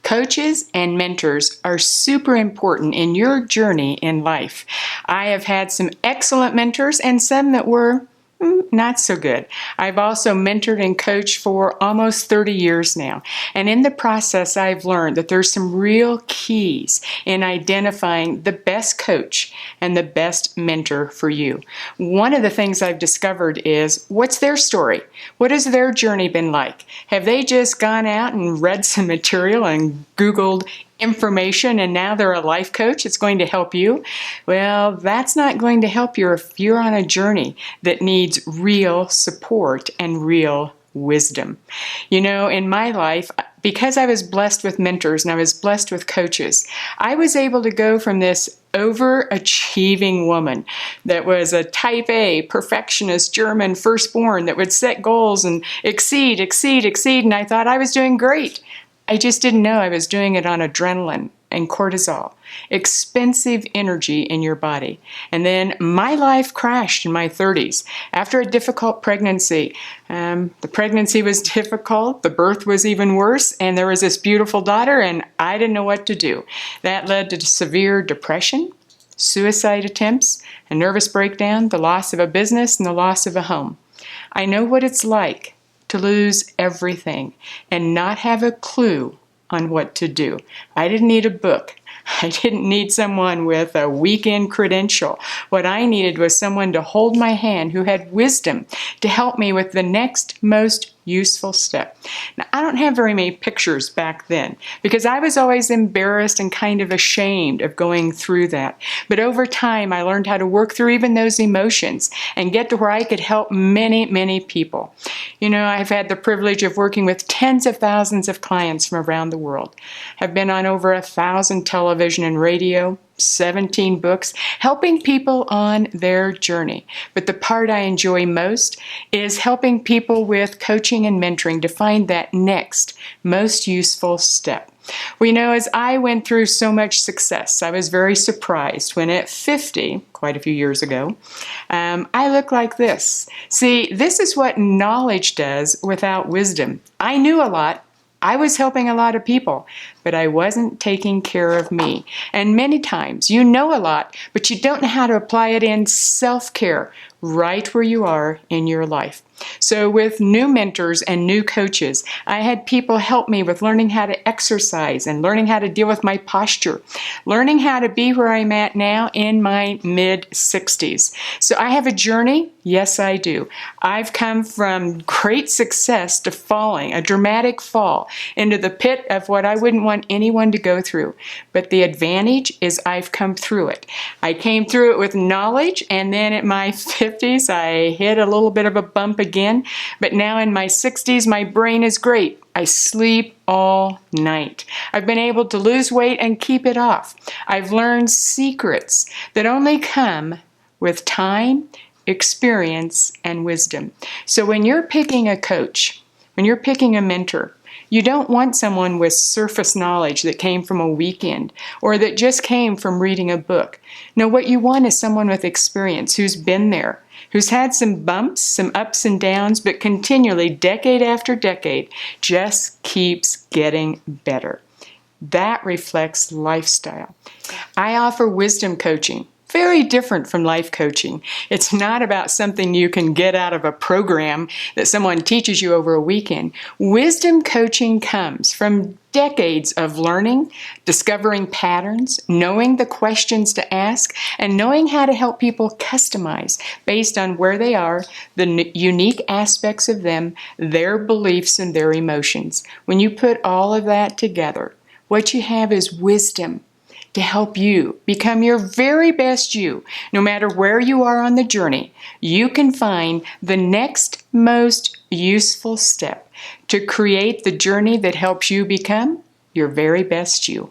Coaches and mentors are super important in your journey in life. I have had some excellent mentors and some that were not so good. I've also mentored and coached for almost 30 years now. And in the process, I've learned that there's some real keys in identifying the best coach and the best mentor for you. One of the things I've discovered is, what's their story? What has their journey been like? Have they just gone out and read some material and Googled information and now they're a life coach? It's going to help you? Well, that's not going to help you if you're on a journey that needs real support and real wisdom. You know, in my life, because I was blessed with mentors and I was blessed with coaches, I was able to go from this overachieving woman that was a type A, perfectionist, German firstborn that would set goals and exceed, and I thought I was doing great. I just didn't know I was doing it on adrenaline and cortisol, expensive energy in your body. And then my life crashed in my 30s after a difficult pregnancy. The pregnancy was difficult, the birth was even worse, and there was this beautiful daughter, and I didn't know what to do. That led to severe depression, suicide attempts, a nervous breakdown, the loss of a business, and the loss of a home. I know what it's like to lose everything and not have a clue on what to do. I didn't need a book. I didn't need someone with a weekend credential. What I needed was someone to hold my hand who had wisdom to help me with the next most useful step. Now, I don't have very many pictures back then because I was always embarrassed and kind of ashamed of going through that. But over time, I learned how to work through even those emotions and get to where I could help many, many people. You know, I've had the privilege of working with tens of thousands of clients from around the world. I've been on over 1,000 television and radio, 17 books, helping people on their journey. But the part I enjoy most is helping people with coaching and mentoring to find that next most useful step. Well, you know, as I went through so much success, I was very surprised when at 50, quite a few years ago, I looked like this. See, this is what knowledge does without wisdom. I knew a lot. I was helping a lot of people, but I wasn't taking care of me. And many times you know a lot, but you don't know how to apply it in self-care right where you are in your life. So with new mentors and new coaches, I had people help me with learning how to exercise and learning how to deal with my posture, learning how to be where I'm at now in my mid-60s. So I have a journey. Yes, I do. I've come from great success to falling, a dramatic fall into the pit of what I wouldn't want anyone to go through. But the advantage is I've come through it. I came through it with knowledge, and then at my 50s, I hit a little bit of a bump again. But now in my 60s, my brain is great. I sleep all night. I've been able to lose weight and keep it off. I've learned secrets that only come with time, experience, and wisdom. So when you're picking a coach, when you're picking a mentor, you don't want someone with surface knowledge that came from a weekend or that just came from reading a book. No, what you want is someone with experience who's been there, who's had some bumps, some ups and downs, but continually, decade after decade, just keeps getting better. That reflects lifestyle. I offer wisdom coaching. Very different from life coaching. It's not about something you can get out of a program that someone teaches you over a weekend. Wisdom coaching comes from decades of learning, discovering patterns, knowing the questions to ask, and knowing how to help people customize based on where they are, the unique aspects of them, their beliefs, and their emotions. When you put all of that together, what you have is wisdom to help you become your very best you. No matter where you are on the journey, you can find the next most useful step to create the journey that helps you become your very best you.